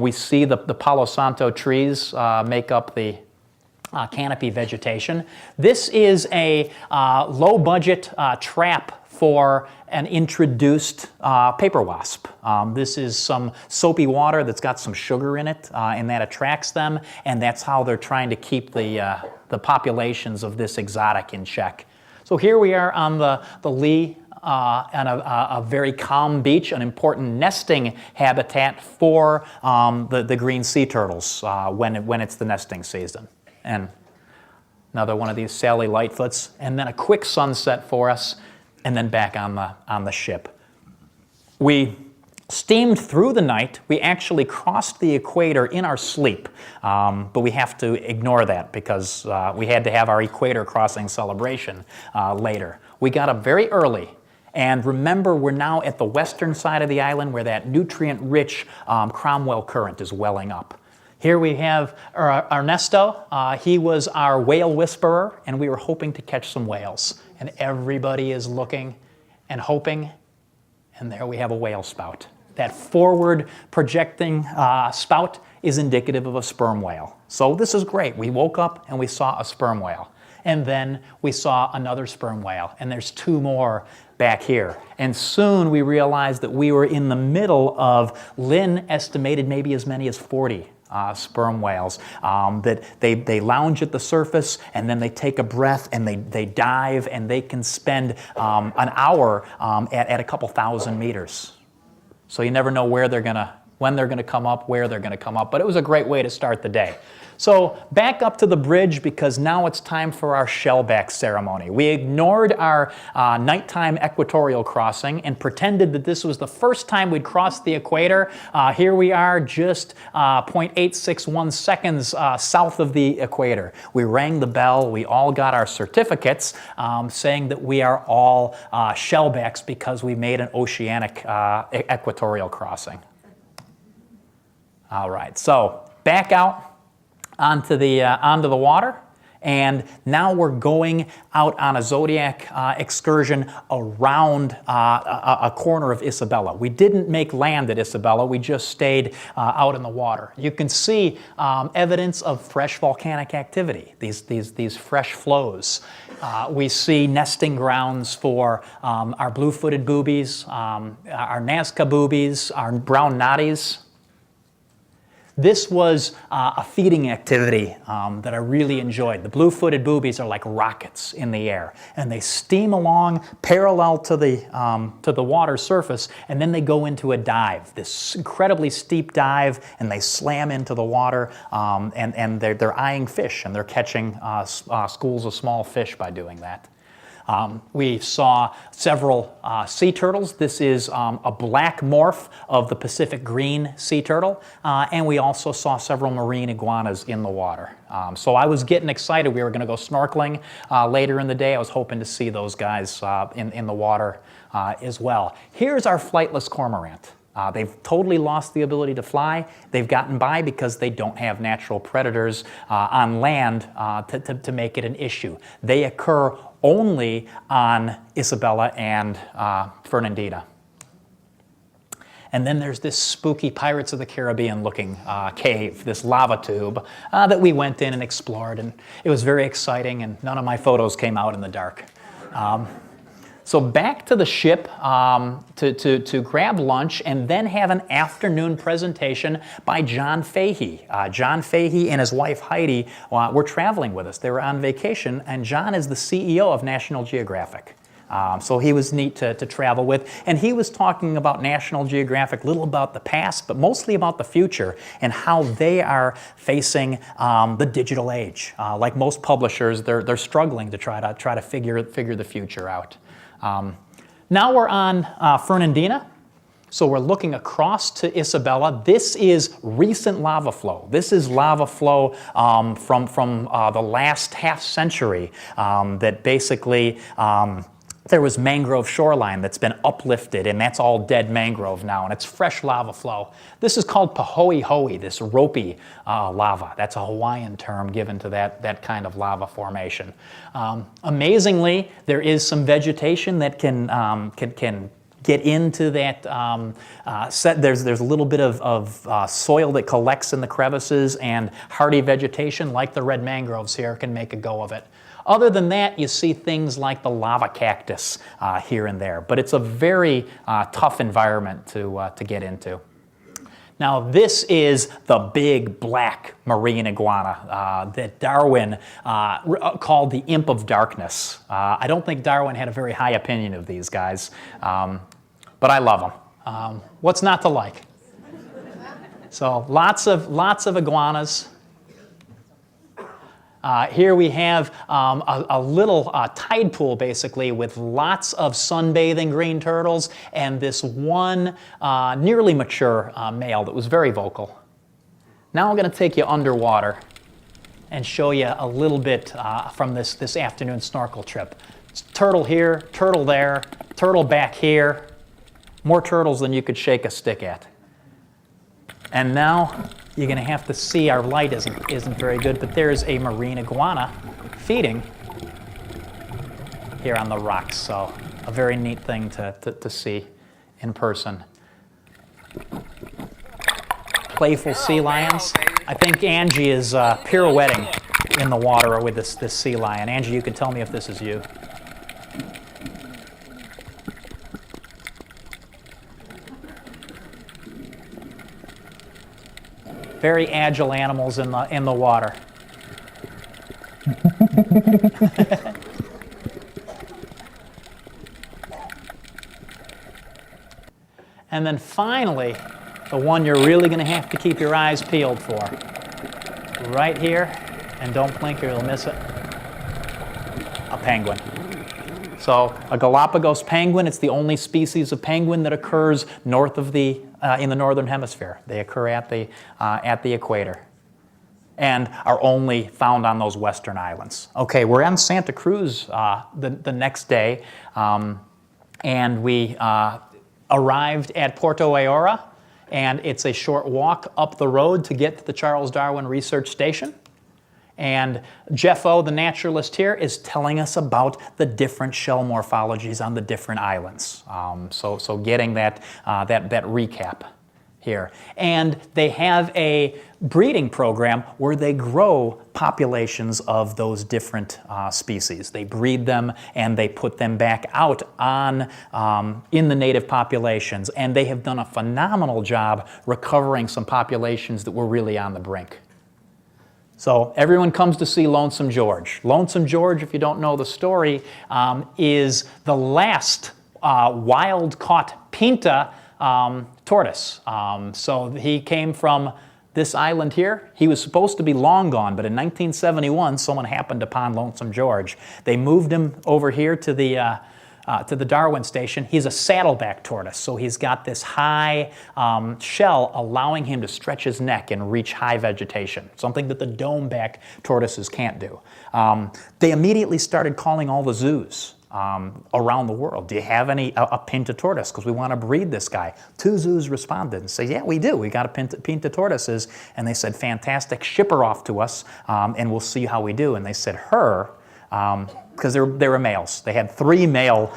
we see the Palo Santo trees make up the canopy vegetation. This is a low-budget trap for an introduced paper wasp. This is some soapy water that's got some sugar in it, and that attracts them, and that's how they're trying to keep the populations of this exotic in check. So here we are on the lee on a very calm beach, an important nesting habitat for the green sea turtles when it's the nesting season. And another one of these Sally Lightfoots, and then a quick sunset for us, and then back on the ship. We steamed through the night. We actually crossed the equator in our sleep, but we have to ignore that because we had to have our Equator Crossing celebration later. We got up very early, and remember, we're now at the western side of the island where that nutrient-rich Cromwell Current is welling up. Here we have Ernesto. He was our whale whisperer, and we were hoping to catch some whales. And everybody is looking and hoping, and there we have a whale spout. That forward projecting spout is indicative of a sperm whale. So this is great. We woke up and we saw a sperm whale. And then we saw another sperm whale, and there's two more back here. And soon we realized that we were in the middle of, Lynn estimated maybe as many as 40 sperm whales, that they lounge at the surface, and then they take a breath, and they dive, and they can spend an hour at a couple thousand meters. So you never know when they're gonna come up, where they're gonna come up, but it was a great way to start the day. So back up to the bridge, because now it's time for our Shellbacks Ceremony. We ignored our nighttime equatorial crossing and pretended that this was the first time we'd crossed the equator. Here we are, just 0.861 seconds south of the equator. We rang the bell. We all got our certificates saying that we are all shellbacks because we made an oceanic equatorial crossing. All right, so back out onto the water, and now we're going out on a zodiac excursion around a corner of Isabella. We didn't make land at Isabella, we just stayed out in the water. You can see evidence of fresh volcanic activity, these fresh flows. We see nesting grounds for our blue-footed boobies, our Nazca boobies, our brown noddies. This was a feeding activity that I really enjoyed. The blue-footed boobies are like rockets in the air, and they steam along parallel to the water surface, and then they go into a dive, this incredibly steep dive, and they slam into the water, and they're eyeing fish, and they're catching schools of small fish by doing that. We saw several sea turtles. This is a black morph of the Pacific green sea turtle, and we also saw several marine iguanas in the water. So I was getting excited. We were going to go snorkeling later in the day. I was hoping to see those guys in the water as well. Here's our flightless cormorant. They've totally lost the ability to fly. They've gotten by because they don't have natural predators on land to make it an issue. They occur only on Isabella and Fernandina. And then there's this spooky Pirates of the Caribbean looking cave, this lava tube that we went in and explored, and it was very exciting, and none of my photos came out in the dark. So back to the ship to grab lunch and then have an afternoon presentation by John Fahey. John Fahey and his wife Heidi were traveling with us. They were on vacation, and John is the CEO of National Geographic. So he was neat to travel with, and he was talking about National Geographic, little about the past, but mostly about the future and how they are facing the digital age. Like most publishers, they're struggling to try to figure the future out. Now we're on Fernandina, so we're looking across to Isabella. This is recent lava flow. This is lava flow from the last half century that basically there was mangrove shoreline that's been uplifted, and that's all dead mangrove now, and it's fresh lava flow. This is called pahoehoe, this ropey lava. That's a Hawaiian term given to that kind of lava formation. Amazingly, there is some vegetation that can get into that set. There's a little bit of soil that collects in the crevices, and hardy vegetation like the red mangroves here can make a go of it. Other than that, you see things like the lava cactus here and there, but it's a very tough environment to get into. Now, this is the big black marine iguana that Darwin called the imp of darkness. I don't think Darwin had a very high opinion of these guys, but I love them. What's not to like? So lots of iguanas. Here we have a little tide pool, basically, with lots of sunbathing green turtles and this one nearly mature male that was very vocal. Now I'm going to take you underwater and show you a little bit from this afternoon snorkel trip. It's turtle here, turtle there, turtle back here. More turtles than you could shake a stick at. And now you're going to have to see, our light isn't very good, but there's a marine iguana feeding here on the rocks. So a very neat thing to see in person. Playful sea lions. I think Angie is pirouetting in the water with this sea lion. Angie, you can tell me if this is you. Very agile animals in the water. And then finally, the one you're really going to have to keep your eyes peeled for. Right here, and don't blink or you'll miss it. A penguin. So a Galapagos penguin, it's the only species of penguin that occurs north of in the northern hemisphere. They occur at the equator and are only found on those western islands. Okay, we're on Santa Cruz the next day, and we arrived at Porto Ayora, and it's a short walk up the road to get to the Charles Darwin Research Station. And Jeff O, the naturalist here, is telling us about the different shell morphologies on the different islands. So getting that recap here. And they have a breeding program where they grow populations of those different species. They breed them and they put them back out in the native populations. And they have done a phenomenal job recovering some populations that were really on the brink. So everyone comes to see Lonesome George. Lonesome George, if you don't know the story, is the last wild-caught pinta tortoise. So he came from this island here. He was supposed to be long gone, but in 1971, someone happened upon Lonesome George. They moved him over here to the Darwin station. He's a saddleback tortoise, so he's got this high shell allowing him to stretch his neck and reach high vegetation, something that the dome-back tortoises can't do. They immediately started calling all the zoos around the world. Do you have a pinta tortoise? Because we want to breed this guy. 2 zoos responded and said, yeah, we do. We got a pinta tortoises. And they said, fantastic, ship her off to us, and we'll see how we do. And they said, her, because they were males. They had 3 male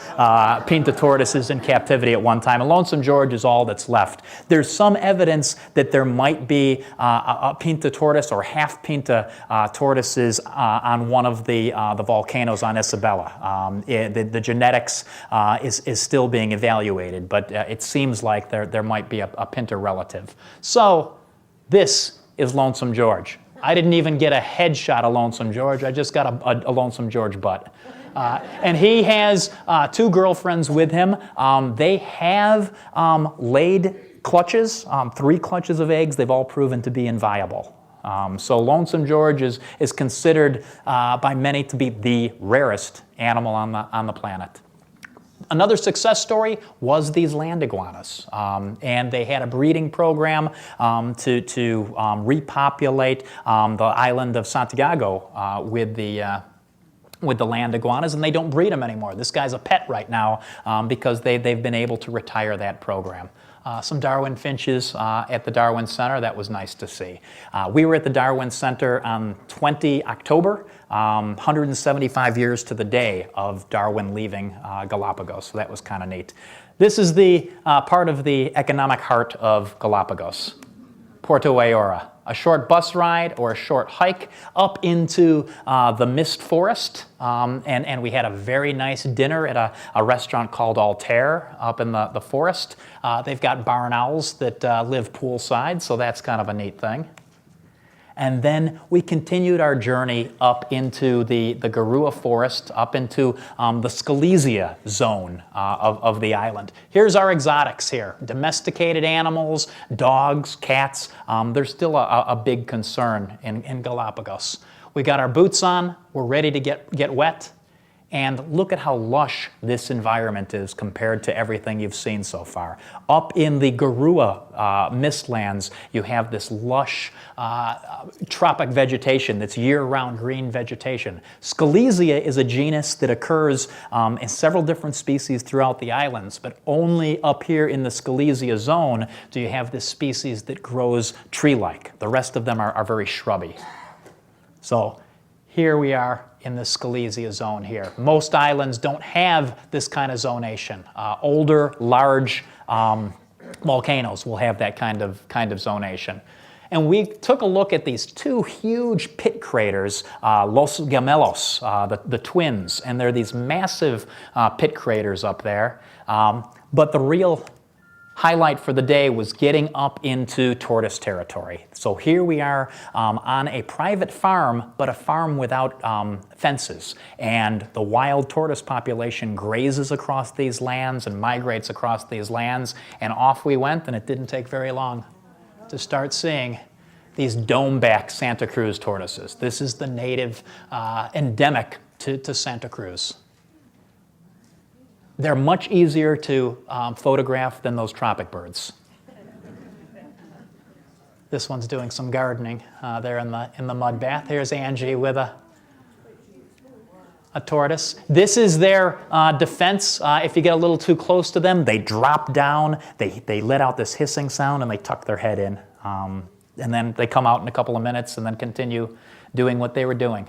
pinta tortoises in captivity at one time, and Lonesome George is all that's left. There's some evidence that there might be a pinta tortoise or half pinta tortoises on one of the volcanoes on Isabella. The genetics is still being evaluated, but it seems like there might be a pinta relative. So this is Lonesome George. I didn't even get a headshot of Lonesome George. I just got a Lonesome George butt. And he has 2 girlfriends with him. They have laid clutches, 3 clutches of eggs. They've all proven to be inviable. So Lonesome George is considered by many to be the rarest animal on the planet. Another success story was these land iguanas, and they had a breeding program to repopulate the island of Santiago with the with the land iguanas, and they don't breed them anymore. This guy's a pet right now because they've been able to retire that program. Some Darwin Finches at the Darwin Center. That was nice to see. We were at the Darwin Center on 20 October, 175 years to the day of Darwin leaving Galapagos, so that was kind of neat. This is the part of the economic heart of Galapagos, Puerto Ayora. A short bus ride or a short hike up into the mist forest, and we had a very nice dinner at a restaurant called Altair up in the forest. They've got barn owls that live poolside, so that's kind of a neat thing. And then we continued our journey up into the Garua forest, up into the Scalesia zone of the island. Here's our exotics here. Domesticated animals, dogs, cats. There's still a big concern in Galapagos. We got our boots on. We're ready to get wet. And look at how lush this environment is compared to everything you've seen so far. Up in the Garua mistlands, you have this lush tropic vegetation that's year-round green vegetation. Scalesia is a genus that occurs in several different species throughout the islands, but only up here in the Scalesia zone do you have this species that grows tree-like. The rest of them are very shrubby. So here we are in the Scalesia zone here. Most islands don't have this kind of zonation. Older, large volcanoes will have that kind of zonation. And we took a look at these two huge pit craters, Los Gemelos, the twins, and they're these massive pit craters up there. But the real highlight for the day was getting up into tortoise territory. So here we are on a private farm, but a farm without fences. And the wild tortoise population grazes across these lands and migrates across these lands. And off we went, and it didn't take very long to start seeing these dome-back Santa Cruz tortoises. This is the native endemic to Santa Cruz. They're much easier to photograph than those tropic birds. This one's doing some gardening there in the mud bath. Here's Angie with a tortoise. This is their defense. If you get a little too close to them, they drop down, they let out this hissing sound, and they tuck their head in. And then they come out in a couple of minutes and then continue doing what they were doing.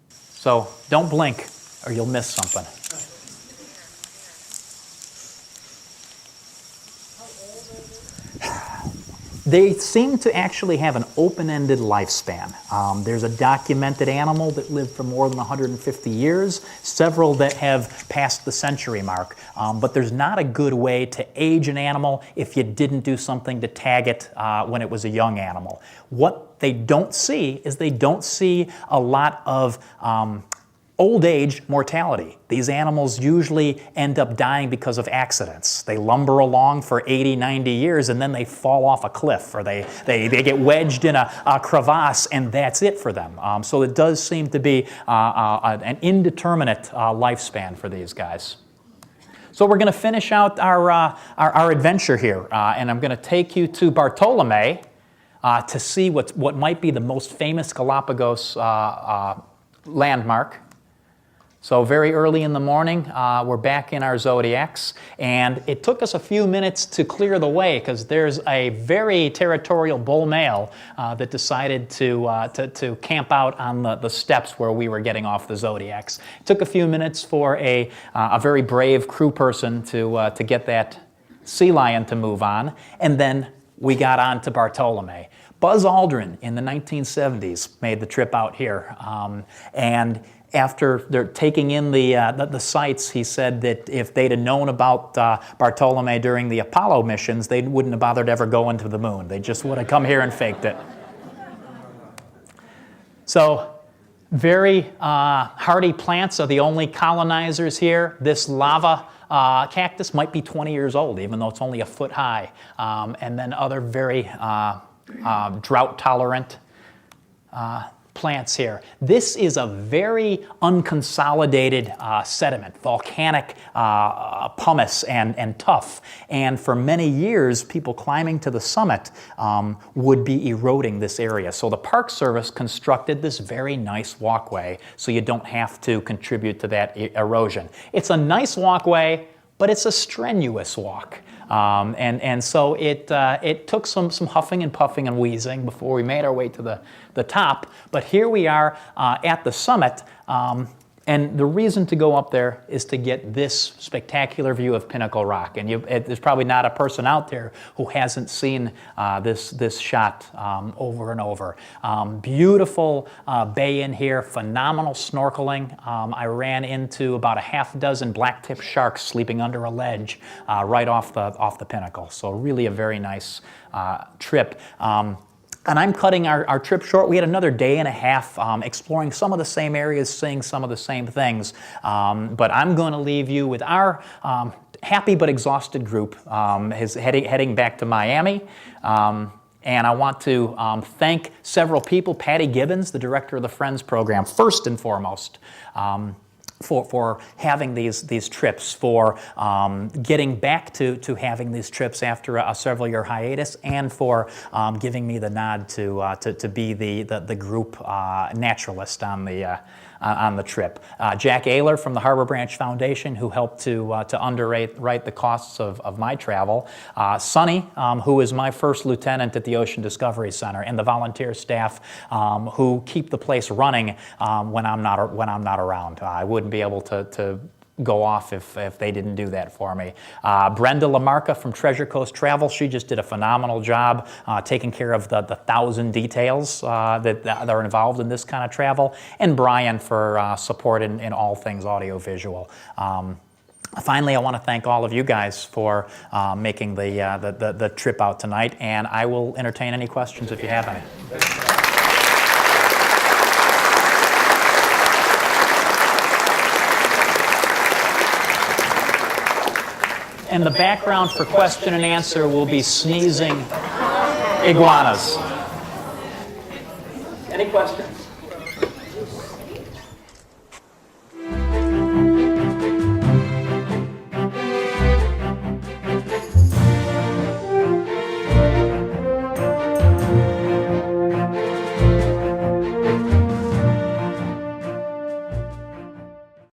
So don't blink or you'll miss something. They seem to actually have an open-ended lifespan. There's a documented animal that lived for more than 150 years, several that have passed the century mark, but there's not a good way to age an animal if you didn't do something to tag it when it was a young animal. What they don't see is they don't see a lot of old age mortality. These animals usually end up dying because of accidents. They lumber along for 80, 90 years and then they fall off a cliff, or they get wedged in a crevasse, and that's it for them. So it does seem to be an indeterminate lifespan for these guys. So we're going to finish out our adventure here, and I'm going to take you to Bartolome to see what might be the most famous Galapagos landmark. So very early in the morning, we're back in our Zodiacs, and it took us a few minutes to clear the way because there's a very territorial bull male that decided to camp out on the steps where we were getting off the Zodiacs. It took a few minutes for a very brave crew person to get that sea lion to move on, and then we got on to Bartolome. Buzz Aldrin in the 1970s made the trip out here, and after they're taking in the sights, he said that if they'd have known about Bartolome during the Apollo missions, they wouldn't have bothered ever going to the moon. They just would have come here and faked it. So very hardy plants are the only colonizers here. This lava cactus might be 20 years old, even though it's only a foot high. And then other very drought-tolerant plants here. This is a very unconsolidated sediment, volcanic pumice and tuff. And for many years, people climbing to the summit would be eroding this area. So the Park Service constructed this very nice walkway so you don't have to contribute to that erosion. It's a nice walkway, but it's a strenuous walk. And so it took some huffing and puffing and wheezing before we made our way to the top. But here we are at the summit. And the reason to go up there is to get this spectacular view of Pinnacle Rock. And there's probably not a person out there who hasn't seen this shot over and over. Beautiful bay in here, phenomenal snorkeling. I ran into about a half-dozen black-tip sharks sleeping under a ledge right off the pinnacle. So really a very nice trip. And I'm cutting our trip short. We had another day and a half exploring some of the same areas, seeing some of the same things. But I'm going to leave you with our happy but exhausted group heading back to Miami. And I want to thank several people. Patty Gibbons, the director of the Friends program, first and foremost. For having these trips, for getting back to having these trips after a several-year hiatus, and for giving me the nod to be the group naturalist on the trip. Jack Ayler from the Harbor Branch Foundation, who helped to underwrite the costs of my travel. Sonny, who is my first lieutenant at the Ocean Discovery Center, and the volunteer staff who keep the place running when I'm not around. I wouldn't be able to go off if they didn't do that for me. Brenda Lamarca from Treasure Coast Travel, she just did a phenomenal job taking care of the 1,000 details that are involved in this kind of travel, and Brian for support in all things audiovisual. Finally, I want to thank all of you guys for making the trip out tonight, and I will entertain any questions if you have any. And the background for question and answer will be sneezing iguanas. Any questions?